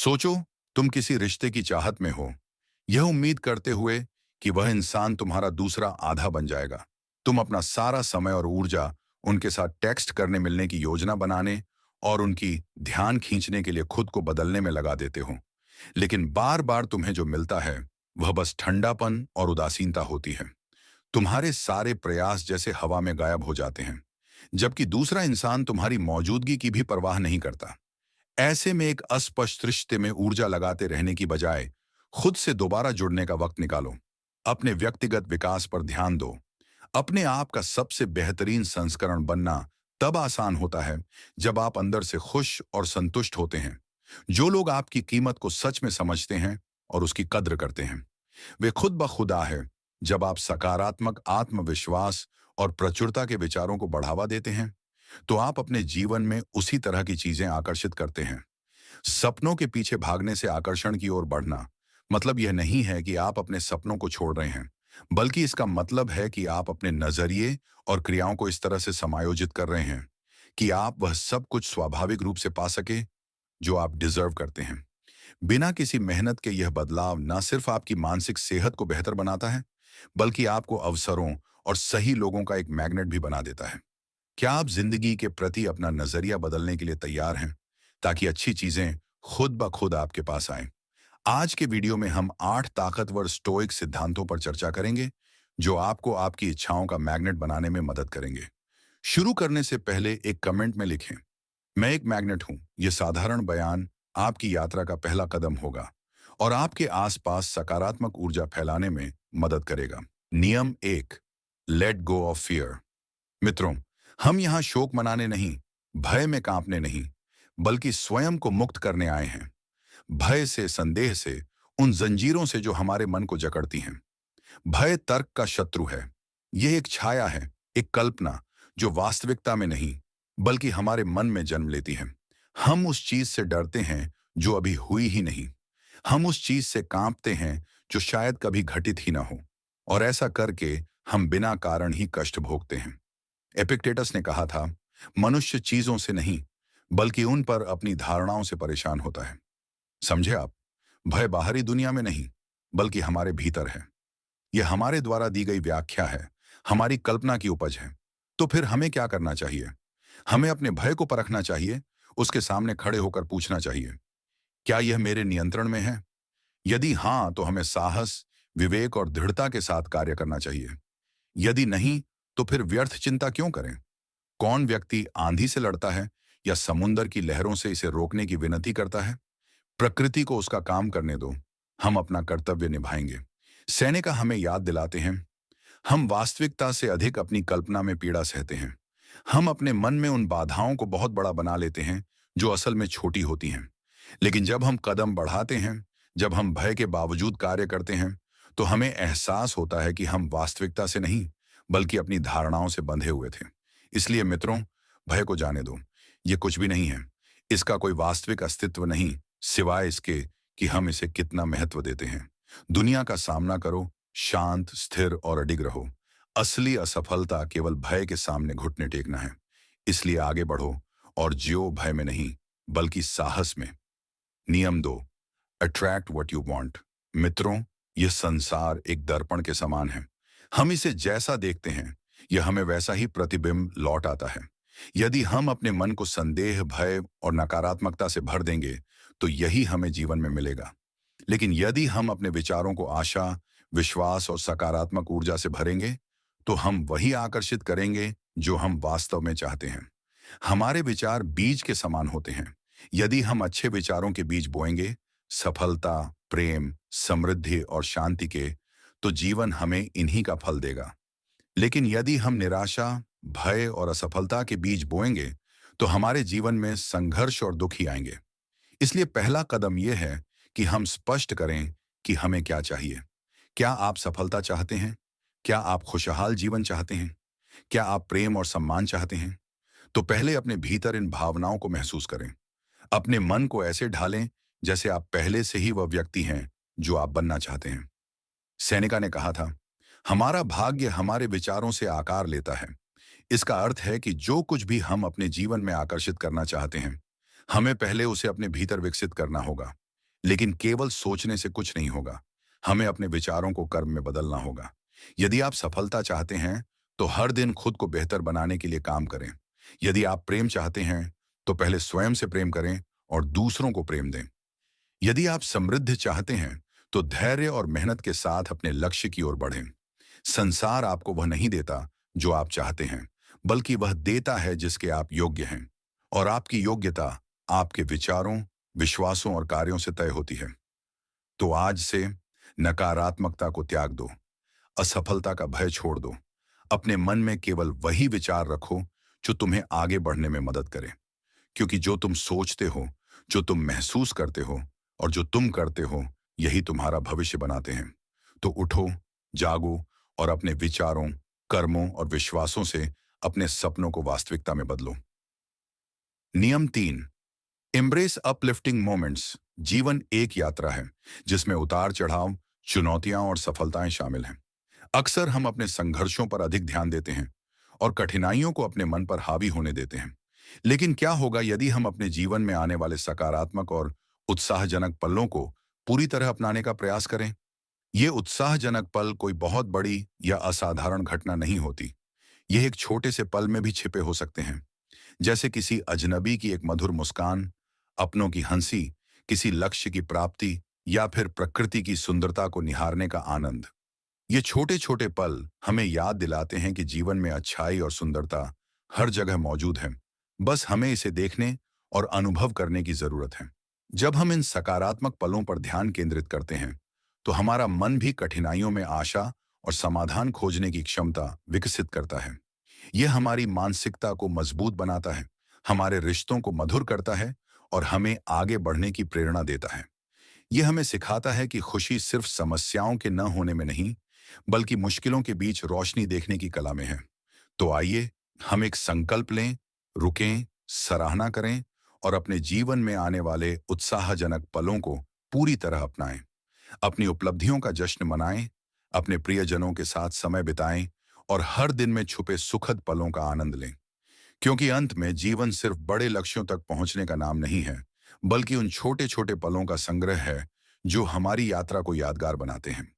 सोचो, तुम किसी रिश्ते की चाहत में हो, यह उम्मीद करते हुए कि वह इंसान तुम्हारा दूसरा आधा बन जाएगा। तुम अपना सारा समय और ऊर्जा उनके साथ टेक्स्ट करने मिलने की योजना बनाने और उनकी ध्यान खींचने के लिए खुद को बदलने में लगा देते हो। लेकिन बार बार तुम्हें जो मिलता है वह बस ठंडापन और उदासीनता होती है। तुम्हारे सारे प्रयास जैसे हवा में गायब हो जाते हैं, जबकि दूसरा इंसान तुम्हारी मौजूदगी की भी परवाह नहीं करता। ऐसे में एक अस्पष्ट रिश्ते में ऊर्जा लगाते रहने की बजाय खुद से दोबारा जुड़ने का वक्त निकालो। अपने व्यक्तिगत विकास पर ध्यान दो। अपने आप का सबसे बेहतरीन संस्करण बनना तब आसान होता है जब आप अंदर से खुश और संतुष्ट होते हैं। जो लोग आपकी कीमत को सच में समझते हैं और उसकी कद्र करते हैं, वे खुद ब खुदा है। जब आप सकारात्मक आत्मविश्वास और प्रचुरता के विचारों को बढ़ावा देते हैं, तो आप अपने जीवन में उसी तरह की चीजें आकर्षित करते हैं। सपनों के पीछे भागने से आकर्षण की ओर बढ़ना मतलब यह नहीं है कि आप अपने सपनों को छोड़ रहे हैं, बल्कि इसका मतलब है कि आप अपने नजरिए और क्रियाओं को इस तरह से समायोजित कर रहे हैं कि आप वह सब कुछ स्वाभाविक रूप से पा सके जो आप डिजर्व करते हैं। बिना किसी मेहनत के यह बदलाव न सिर्फ आपकी मानसिक सेहत को बेहतर बनाता है, बल्कि आपको अवसरों और सही लोगों का एक मैग्नेट भी बना देता है। क्या आप जिंदगी के प्रति अपना नजरिया बदलने के लिए तैयार हैं, ताकि अच्छी चीजें खुद ब खुद आपके पास आएं? आज के वीडियो में हम 8 ताकतवर स्टोइक सिद्धांतों पर चर्चा करेंगे, जो आपको आपकी इच्छाओं का मैग्नेट बनाने में मदद करेंगे। शुरू करने से पहले एक कमेंट में लिखें, मैं एक मैग्नेट हूं। यह साधारण बयान आपकी यात्रा का पहला कदम होगा और आपके आसपास सकारात्मक ऊर्जा फैलाने में मदद करेगा। नियम 1, लेट गो ऑफ फियर। मित्रों, हम यहाँ शोक मनाने नहीं, भय में कांपने नहीं, बल्कि स्वयं को मुक्त करने आए हैं। भय से, संदेह से, उन जंजीरों से जो हमारे मन को जकड़ती हैं। भय तर्क का शत्रु है। यह एक छाया है, एक कल्पना जो वास्तविकता में नहीं, बल्कि हमारे मन में जन्म लेती है। हम उस चीज से डरते हैं जो अभी हुई ही नहीं। हम उस चीज से कांपते हैं जो शायद कभी घटित ही ना हो। और ऐसा करके हम बिना कारण ही कष्ट भोगते हैं। एपिक्टेटस ने कहा था, मनुष्य चीजों से नहीं, बल्कि उन पर अपनी धारणाओं से परेशान होता है। समझे आप? भय बाहरी दुनिया में नहीं, बल्कि हमारे भीतर है। यह हमारे द्वारा दी गई व्याख्या है, हमारी कल्पना की उपज है। तो फिर हमें क्या करना चाहिए? हमें अपने भय को परखना चाहिए, उसके सामने खड़े होकर पूछना चाहिए, क्या यह मेरे नियंत्रण में है? यदि हाँ, तो हमें साहस, विवेक और दृढ़ता के साथ कार्य करना चाहिए। यदि नहीं, तो फिर व्यर्थ चिंता क्यों करें? कौन व्यक्ति आंधी से लड़ता है या समुंदर की लहरों से इसे रोकने की विनती करता है? प्रकृति को उसका काम करने दो, हम अपना कर्तव्य निभाएंगे। सेनेका हमें याद दिलाते हैं, हम वास्तविकता से अधिक अपनी कल्पना में पीड़ा सहते हैं। हम अपने मन में उन बाधाओं को बहुत बड़ा बना लेते हैं जो असल में छोटी होती हैं। लेकिन जब हम कदम बढ़ाते हैं, जब हम भय के बावजूद कार्य करते हैं, तो हमें एहसास होता है कि हम वास्तविकता से नहीं, बल्कि अपनी धारणाओं से बंधे हुए थे। इसलिए मित्रों, भय को जाने दो। ये कुछ भी नहीं है। इसका कोई वास्तविक अस्तित्व नहीं, सिवाय इसके कि हम इसे कितना महत्व देते हैं। दुनिया का सामना करो, शांत, स्थिर और अडिग रहो। असली असफलता केवल भय के सामने घुटने टेकना है। इसलिए आगे बढ़ो और जियो भय में नहीं, बल्कि साहस में। नियम 2, अट्रैक्ट व्हाट यू वांट। मित्रों, यह संसार एक दर्पण के समान है। हम इसे जैसा देखते हैं, यह हमें वैसा ही प्रतिबिंब लौट आता है। यदि हम अपने मन को संदेह, भय और नकारात्मकता से भर देंगे, तो यही हमें जीवन में मिलेगा। लेकिन यदि हम अपने विचारों को आशा, विश्वास और सकारात्मक ऊर्जा से भरेंगे, तो हम वही आकर्षित करेंगे जो हम वास्तव में चाहते हैं। हमारे विचार बीज के समान होते हैं। यदि हम अच्छे विचारों के बीज बोएंगे, सफलता, प्रेम, समृद्धि और शांति के, तो जीवन हमें इन्हीं का फल देगा। लेकिन यदि हम निराशा, भय और असफलता के बीज बोएंगे, तो हमारे जीवन में संघर्ष और दुख ही आएंगे। इसलिए पहला कदम यह है कि हम स्पष्ट करें कि हमें क्या चाहिए। क्या आप सफलता चाहते हैं? क्या आप खुशहाल जीवन चाहते हैं? क्या आप प्रेम और सम्मान चाहते हैं? तो पहले अपने भीतर इन भावनाओं को महसूस करें। अपने मन को ऐसे ढालें जैसे आप पहले से ही वह व्यक्ति हैं जो आप बनना चाहते हैं। सेनेका ने कहा था, हमारा भाग्य हमारे विचारों से आकार लेता है। इसका अर्थ है कि जो कुछ भी हम अपने जीवन में आकर्षित करना चाहते हैं, हमें पहले उसे अपने भीतर विकसित करना होगा। लेकिन केवल सोचने से कुछ नहीं होगा। हमें अपने विचारों को कर्म में बदलना होगा। यदि आप सफलता चाहते हैं, तो हर दिन खुद को बेहतर बनाने के लिए काम करें। यदि आप प्रेम चाहते हैं, तो पहले स्वयं से प्रेम करें और दूसरों को प्रेम दें। यदि आप समृद्धि चाहते हैं, तो धैर्य और मेहनत के साथ अपने लक्ष्य की ओर बढ़ें। संसार आपको वह नहीं देता जो आप चाहते हैं, बल्कि वह देता है जिसके आप योग्य हैं। और आपकी योग्यता आपके विचारों, विश्वासों और कार्यों से तय होती है। तो आज से नकारात्मकता को त्याग दो, असफलता का भय छोड़ दो। अपने मन में केवल वही विचार रखो जो तुम्हें आगे बढ़ने में मदद करे। क्योंकि जो तुम सोचते हो, जो तुम महसूस करते हो और जो तुम करते हो, यही तुम्हारा भविष्य बनाते हैं। तो उठो, जागो और अपने विचारों, कर्मों और विश्वासों से अपने सपनों को वास्तविकता में बदलो। नियम 3, एम्ब्रेस अपलिफ्टिंग मोमेंट्स। जीवन एक यात्रा है जिसमें उतार चढ़ाव, चुनौतियां और सफलताएं शामिल हैं। अक्सर हम अपने संघर्षों पर अधिक ध्यान देते हैं और कठिनाइयों को अपने मन पर हावी होने देते हैं। लेकिन क्या होगा यदि हम अपने जीवन में आने वाले सकारात्मक और उत्साहजनक पलों को पूरी तरह अपनाने का प्रयास करें? ये उत्साहजनक पल कोई बहुत बड़ी या असाधारण घटना नहीं होती। यह एक छोटे से पल में भी छिपे हो सकते हैं, जैसे किसी अजनबी की एक मधुर मुस्कान, अपनों की हंसी, किसी लक्ष्य की प्राप्ति या फिर प्रकृति की सुंदरता को निहारने का आनंद। ये छोटे छोटे पल हमें याद दिलाते हैं कि जीवन में अच्छाई और सुंदरता हर जगह मौजूद है। बस हमें इसे देखने और अनुभव करने की जरूरत है। जब हम इन सकारात्मक पलों पर ध्यान केंद्रित करते हैं, तो हमारा मन भी कठिनाइयों में आशा और समाधान खोजने की क्षमता विकसित करता है। यह हमारी मानसिकता को मजबूत बनाता है, हमारे रिश्तों को मधुर करता है और हमें आगे बढ़ने की प्रेरणा देता है। यह हमें सिखाता है कि खुशी सिर्फ समस्याओं के न होने में नहीं, बल्कि मुश्किलों के बीच रोशनी देखने की कला में है। तो आइए हम एक संकल्प लें, रुकें, सराहना करें और अपने जीवन में आने वाले उत्साहजनक पलों को पूरी तरह अपनाएं। अपनी उपलब्धियों का जश्न मनाएं, अपने प्रियजनों के साथ समय बिताएं और हर दिन में छुपे सुखद पलों का आनंद लें। क्योंकि अंत में जीवन सिर्फ बड़े लक्ष्यों तक पहुंचने का नाम नहीं है, बल्कि उन छोटे छोटे पलों का संग्रह है जो हमारी यात्रा को यादगार बनाते हैं।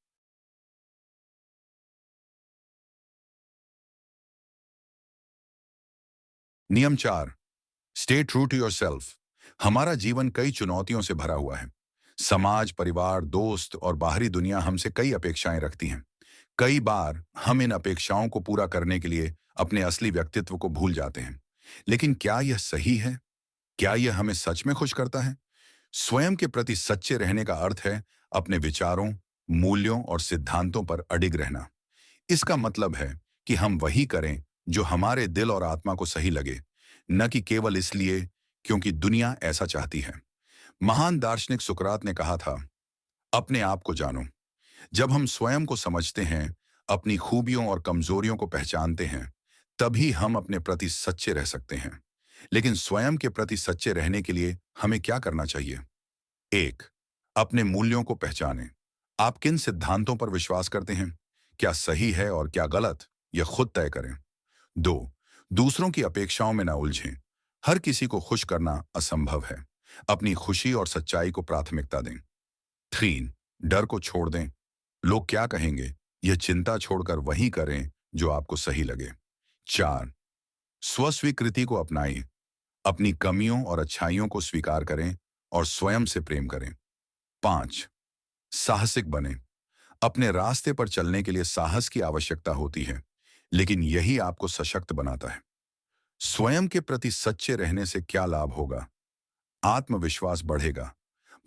नियम 4, स्टे ट्रू टू योरसेल्फ। हमारा जीवन कई चुनौतियों से भरा हुआ है। समाज, परिवार, दोस्त और बाहरी दुनिया हमसे कई अपेक्षाएं रखती हैं। कई बार हम इन अपेक्षाओं को पूरा करने के लिए अपने असली व्यक्तित्व को भूल जाते हैं। लेकिन क्या यह सही है? क्या यह हमें सच में खुश करता है? स्वयं के प्रति सच्चे रहने का अर्थ है अपने विचारों, मूल्यों और सिद्धांतों पर अडिग रहना। इसका मतलब है कि हम वही करें जो हमारे दिल और आत्मा को सही लगे, न कि केवल इसलिए क्योंकि दुनिया ऐसा चाहती है। महान दार्शनिक सुकरात ने कहा था, अपने आप को जानो। जब हम स्वयं को समझते हैं, अपनी खूबियों और कमजोरियों को पहचानते हैं, तभी हम अपने प्रति सच्चे रह सकते हैं। लेकिन स्वयं के प्रति सच्चे रहने के लिए हमें क्या करना चाहिए? 1, अपने मूल्यों को पहचानें। आप किन सिद्धांतों पर विश्वास करते हैं? क्या सही है और क्या गलत, यह खुद तय करें। 2, दूसरों की अपेक्षाओं में ना उलझें। हर किसी को खुश करना असंभव है। अपनी खुशी और सच्चाई को प्राथमिकता दें। 3, डर को छोड़ दें। लोग क्या कहेंगे, यह चिंता छोड़कर वही करें जो आपको सही लगे। 4, स्वस्वीकृति को अपनाएं। अपनी कमियों और अच्छाइयों को स्वीकार करें और स्वयं से प्रेम करें। 5, साहसिक बने। अपने रास्ते पर चलने के लिए साहस की आवश्यकता होती है, लेकिन यही आपको सशक्त बनाता है। स्वयं के प्रति सच्चे रहने से क्या लाभ होगा? आत्मविश्वास बढ़ेगा,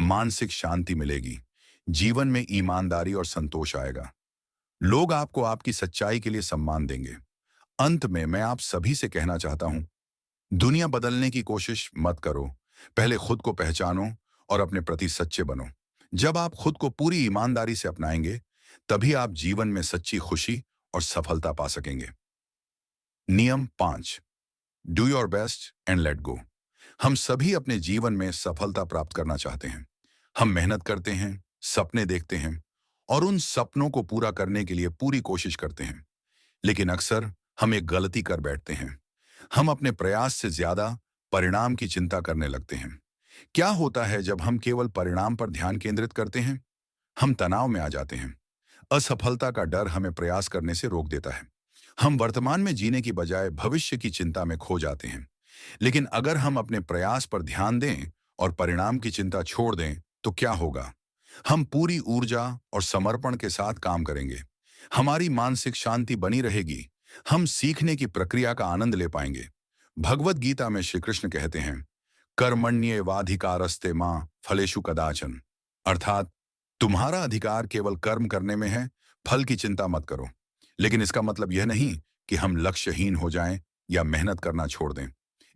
मानसिक शांति मिलेगी, जीवन में ईमानदारी और संतोष आएगा। लोग आपको आपकी सच्चाई के लिए सम्मान देंगे। अंत में मैं आप सभी से कहना चाहता हूं, दुनिया बदलने की कोशिश मत करो। पहले खुद को पहचानो और अपने प्रति सच्चे बनो। जब आप खुद को पूरी ईमानदारी से अपनाएंगे, तभी आप जीवन में सच्ची खुशी और सफलता पा सकेंगे। नियम 5, do your best and let go. हम सभी अपने जीवन में सफलता प्राप्त करना चाहते हैं। हम मेहनत करते हैं, सपने देखते हैं और उन सपनों को पूरा करने के लिए पूरी कोशिश करते हैं। लेकिन अक्सर हम एक गलती कर बैठते हैं। हम अपने प्रयास से ज्यादा परिणाम की चिंता करने लगते हैं। क्या होता है जब हम केवल परिणाम पर ध्यान केंद्रित करते हैं? हम तनाव में आ जाते हैं। असफलता का डर हमें प्रयास करने से रोक देता है। हम वर्तमान में जीने की बजाय भविष्य की चिंता में खो जाते हैं। लेकिन अगर हम अपने प्रयास पर ध्यान दें और परिणाम की चिंता छोड़ दें, तो क्या होगा? हम पूरी ऊर्जा और समर्पण के साथ काम करेंगे। हमारी मानसिक शांति बनी रहेगी। हम सीखने की प्रक्रिया का आनंद ले पाएंगे। भगवत गीता में श्री कृष्ण कहते हैं, कर्मण्येवाधिकारस्ते मां फलेषु कदाचन। अर्थात तुम्हारा अधिकार केवल कर्म करने में है, फल की चिंता मत करो। लेकिन इसका मतलब यह नहीं कि हम लक्ष्यहीन हो जाएं या मेहनत करना छोड़ दें।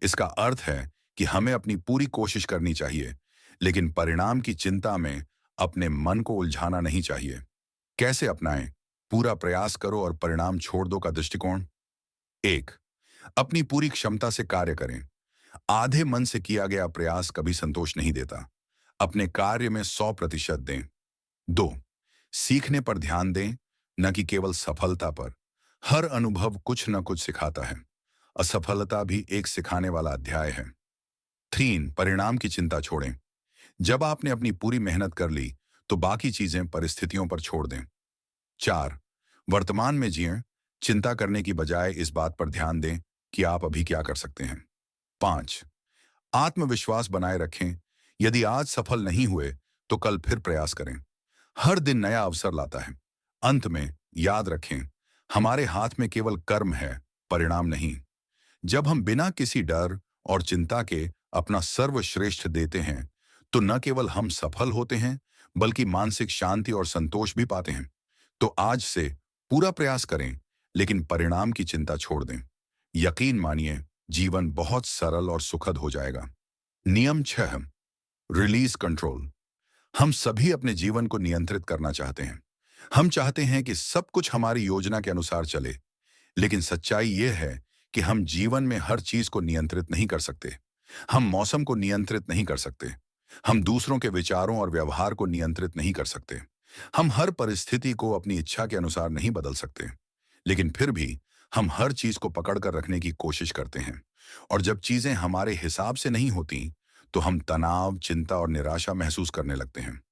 इसका अर्थ है कि हमें अपनी पूरी कोशिश करनी चाहिए, लेकिन परिणाम की चिंता में अपने मन को उलझाना नहीं चाहिए। कैसे अपनाएं? पूरा प्रयास करो और परिणाम छोड़ दो का दृष्टिकोण। एक, अपनी पूरी क्षमता से कार्य करें। आधे मन से किया गया प्रयास कभी संतोष नहीं देता। अपने कार्य में 100% दें। दो, सीखने पर ध्यान दें, न कि केवल सफलता पर। हर अनुभव कुछ न कुछ सिखाता है। असफलता भी एक सिखाने वाला अध्याय है। तीन, परिणाम की चिंता छोड़ें। जब आपने अपनी पूरी मेहनत कर ली, तो बाकी चीजें परिस्थितियों पर छोड़ दें। चार, वर्तमान में जिएं। चिंता करने की बजाय इस बात पर ध्यान दें कि आप अभी क्या कर सकते हैं। पांच, आत्मविश्वास बनाए रखें। यदि आज सफल नहीं हुए, तो कल फिर प्रयास करें। हर दिन नया अवसर लाता है। अंत में याद रखें, हमारे हाथ में केवल कर्म है, परिणाम नहीं। जब हम बिना किसी डर और चिंता के अपना सर्वश्रेष्ठ देते हैं, तो न केवल हम सफल होते हैं, बल्कि मानसिक शांति और संतोष भी पाते हैं। तो आज से पूरा प्रयास करें, लेकिन परिणाम की चिंता छोड़ दें। यकीन मानिए, जीवन बहुत सरल और सुखद हो जाएगा। नियम 6, रिलीज कंट्रोल। हम सभी अपने जीवन को नियंत्रित करना चाहते हैं। हम चाहते हैं कि सब कुछ हमारी योजना के अनुसार चले, लेकिन सच्चाई यह है कि हम जीवन में हर चीज को नियंत्रित नहीं कर सकते। हम मौसम को नियंत्रित नहीं कर सकते। हम दूसरों के विचारों और व्यवहार को नियंत्रित नहीं कर सकते। हम हर परिस्थिति को अपनी इच्छा के अनुसार नहीं बदल सकते। लेकिन फिर भी हम हर चीज को पकड़ कर रखने की कोशिश करते हैं। और जब चीजें हमारे हिसाब से नहीं होती, तो हम तनाव, चिंता और निराशा महसूस करने लगते हैं।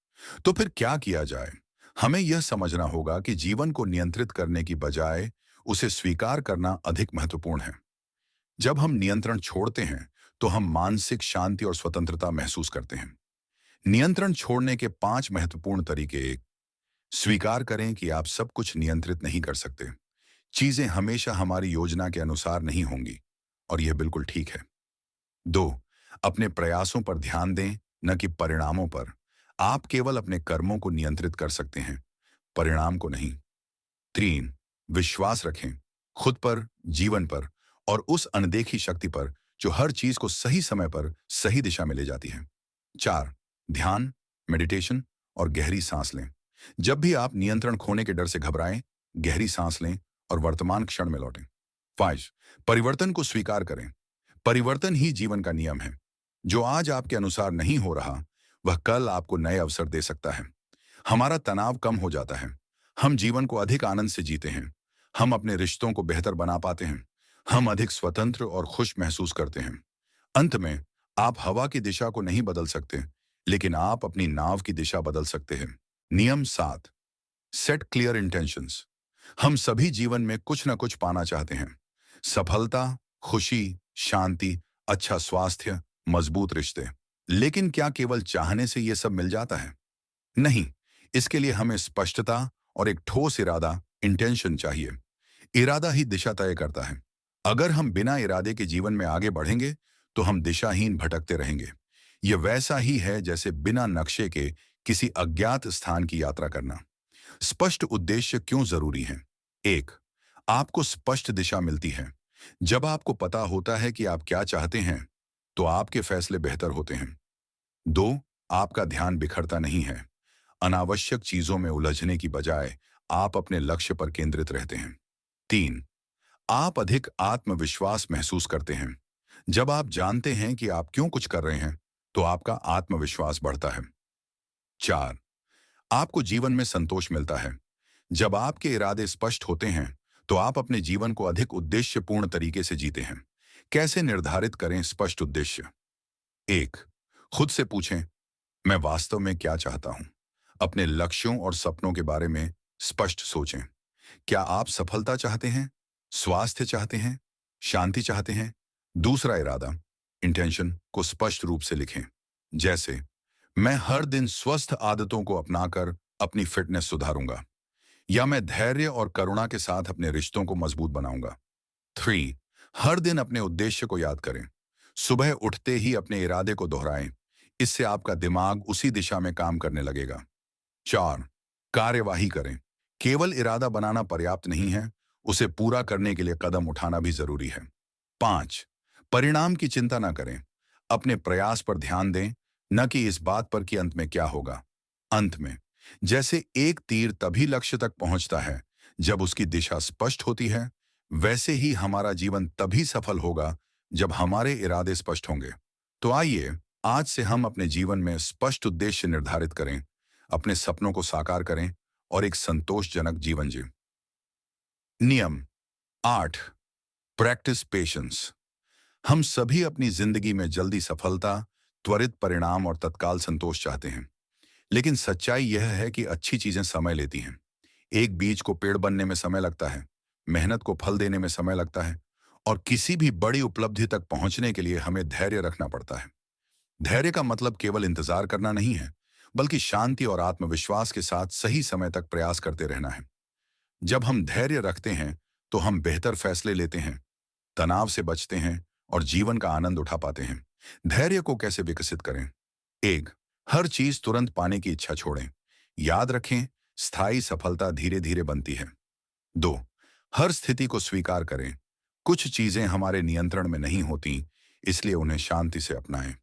तो फिर क्या किया जाए? हमें यह समझना होगा कि जीवन को नियंत्रित करने की बजाय उसे स्वीकार करना अधिक महत्वपूर्ण है। जब हम नियंत्रण छोड़ते हैं, तो हम मानसिक शांति और स्वतंत्रता महसूस करते हैं। नियंत्रण छोड़ने के 5 महत्वपूर्ण तरीके। एक, स्वीकार करें कि आप सब कुछ नियंत्रित नहीं कर सकते। चीजें हमेशा हमारी योजना के अनुसार नहीं होंगी, और यह बिल्कुल ठीक है। 2, अपने प्रयासों पर ध्यान दें, न कि परिणामों पर। आप केवल अपने कर्मों को नियंत्रित कर सकते हैं, परिणाम को नहीं। 3, विश्वास रखें, खुद पर, जीवन पर और उस अनदेखी शक्ति पर जो हर चीज को सही समय पर सही दिशा में ले जाती है। 4, ध्यान, मेडिटेशन और गहरी सांस लें। जब भी आप नियंत्रण खोने के डर से घबराएं, गहरी सांस लें और वर्तमान क्षण में लौटें। 5, परिवर्तन को स्वीकार करें। परिवर्तन ही जीवन का नियम है। जो आज आपके अनुसार नहीं हो रहा, वह कल आपको नए अवसर दे सकता है। हमारा तनाव कम हो जाता है। हम जीवन को अधिक आनंद से जीते हैं। हम अपने रिश्तों को बेहतर बना पाते हैं। हम अधिक स्वतंत्र और खुश महसूस करते हैं। अंत में, आप हवा की दिशा को नहीं बदल सकते, लेकिन आप अपनी नाव की दिशा बदल सकते हैं। नियम 7, सेट क्लियर इंटेंशंस। हम सभी जीवन में कुछ न कुछ पाना चाहते हैं। सफलता, खुशी, शांति, अच्छा स्वास्थ्य, मजबूत रिश्ते। लेकिन क्या केवल चाहने से यह सब मिल जाता है? नहीं। इसके लिए हमें स्पष्टता और एक ठोस इरादा, इंटेंशन चाहिए। इरादा ही दिशा तय करता है। अगर हम बिना इरादे के जीवन में आगे बढ़ेंगे, तो हम दिशाहीन भटकते रहेंगे। यह वैसा ही है जैसे बिना नक्शे के किसी अज्ञात स्थान की यात्रा करना। स्पष्ट उद्देश्य क्यों जरूरी है? 1, आपको स्पष्ट दिशा मिलती है। जब आपको पता होता है कि आप क्या चाहते हैं, तो आपके फैसले बेहतर होते हैं। 2, आपका ध्यान बिखरता नहीं है। अनावश्यक चीजों में उलझने की बजाय आप अपने लक्ष्य पर केंद्रित रहते हैं। 3, आप अधिक आत्मविश्वास महसूस करते हैं। जब आप जानते हैं कि आप क्यों कुछ कर रहे हैं, तो आपका आत्मविश्वास बढ़ता है। 4, आपको जीवन में संतोष मिलता है। जब आपके इरादे स्पष्ट होते हैं, तो आप अपने जीवन को अधिक उद्देश्यपूर्ण तरीके से जीते हैं। कैसे निर्धारित करें स्पष्ट उद्देश्य? 1, खुद से पूछें, मैं वास्तव में क्या चाहता हूं? अपने लक्ष्यों और सपनों के बारे में स्पष्ट सोचें। क्या आप सफलता चाहते हैं? स्वास्थ्य चाहते हैं? शांति चाहते हैं? दूसरा इरादा, इंटेंशन को स्पष्ट रूप से लिखें। जैसे, मैं हर दिन स्वस्थ आदतों को अपनाकर अपनी फिटनेस सुधारूंगा, या मैं धैर्य और करुणा के साथ अपने रिश्तों को मजबूत बनाऊंगा। 3. हर दिन अपने उद्देश्य को याद करें। सुबह उठते ही अपने इरादे को दोहराएं। इससे आपका दिमाग उसी दिशा में काम करने लगेगा। 4. कार्यवाही करें। केवल इरादा बनाना पर्याप्त नहीं है, उसे पूरा करने के लिए कदम उठाना भी जरूरी है। 5. परिणाम की चिंता ना करें। अपने प्रयास पर ध्यान दें, न कि इस बात पर कि अंत में क्या होगा। अंत में, जैसे एक तीर तभी लक्ष्य तक पहुंचता है जब उसकी दिशा स्पष्ट होती है, वैसे ही हमारा जीवन तभी सफल होगा जब हमारे इरादे स्पष्ट होंगे। तो आइए, आज से हम अपने जीवन में स्पष्ट उद्देश्य निर्धारित करें, अपने सपनों को साकार करें और एक संतोषजनक जीवन जिएं। नियम 8, प्रैक्टिस पेशेंस। हम सभी अपनी जिंदगी में जल्दी सफलता, त्वरित परिणाम और तत्काल संतोष चाहते हैं। लेकिन सच्चाई यह है कि अच्छी चीजें समय लेती हैं। एक बीज को पेड़ बनने में समय लगता है, मेहनत को फल देने में समय लगता है, और किसी भी बड़ी उपलब्धि तक पहुंचने के लिए हमें धैर्य रखना पड़ता है। धैर्य का मतलब केवल इंतजार करना नहीं है, बल्कि शांति और आत्मविश्वास के साथ सही समय तक प्रयास करते रहना है। जब हम धैर्य रखते हैं, तो हम बेहतर फैसले लेते हैं, तनाव से बचते हैं और जीवन का आनंद उठा पाते हैं। धैर्य को कैसे विकसित करें? 1. हर चीज तुरंत पाने की इच्छा छोड़ें। याद रखें, स्थायी सफलता धीरे धीरे बनती है। 2. हर स्थिति को स्वीकार करें। कुछ चीजें हमारे नियंत्रण में नहीं होती, इसलिए उन्हें शांति से अपनाएं।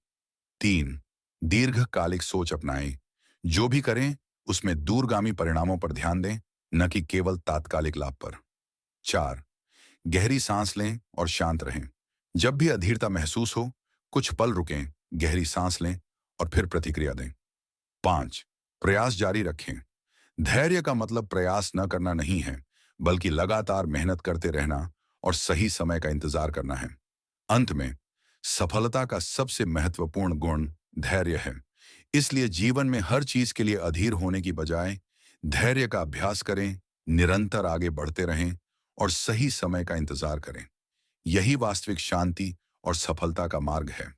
3. दीर्घकालिक सोच अपनाएं। जो भी करें, उसमें दूरगामी परिणामों पर ध्यान दें, न कि केवल तात्कालिक लाभ पर। 4. गहरी सांस लें और शांत रहें। जब भी अधीरता महसूस हो, कुछ पल रुकें, गहरी सांस लें और फिर प्रतिक्रिया दें। 5. प्रयास जारी रखें। धैर्य का मतलब प्रयास न करना नहीं है, बल्कि लगातार मेहनत करते रहना और सही समय का इंतजार करना है। अंत में, सफलता का सबसे महत्वपूर्ण गुण धैर्य है। इसलिए जीवन में हर चीज के लिए अधीर होने की बजाय धैर्य का अभ्यास करें, निरंतर आगे बढ़ते रहें और सही समय का इंतजार करें। यही वास्तविक शांति और सफलता का मार्ग है।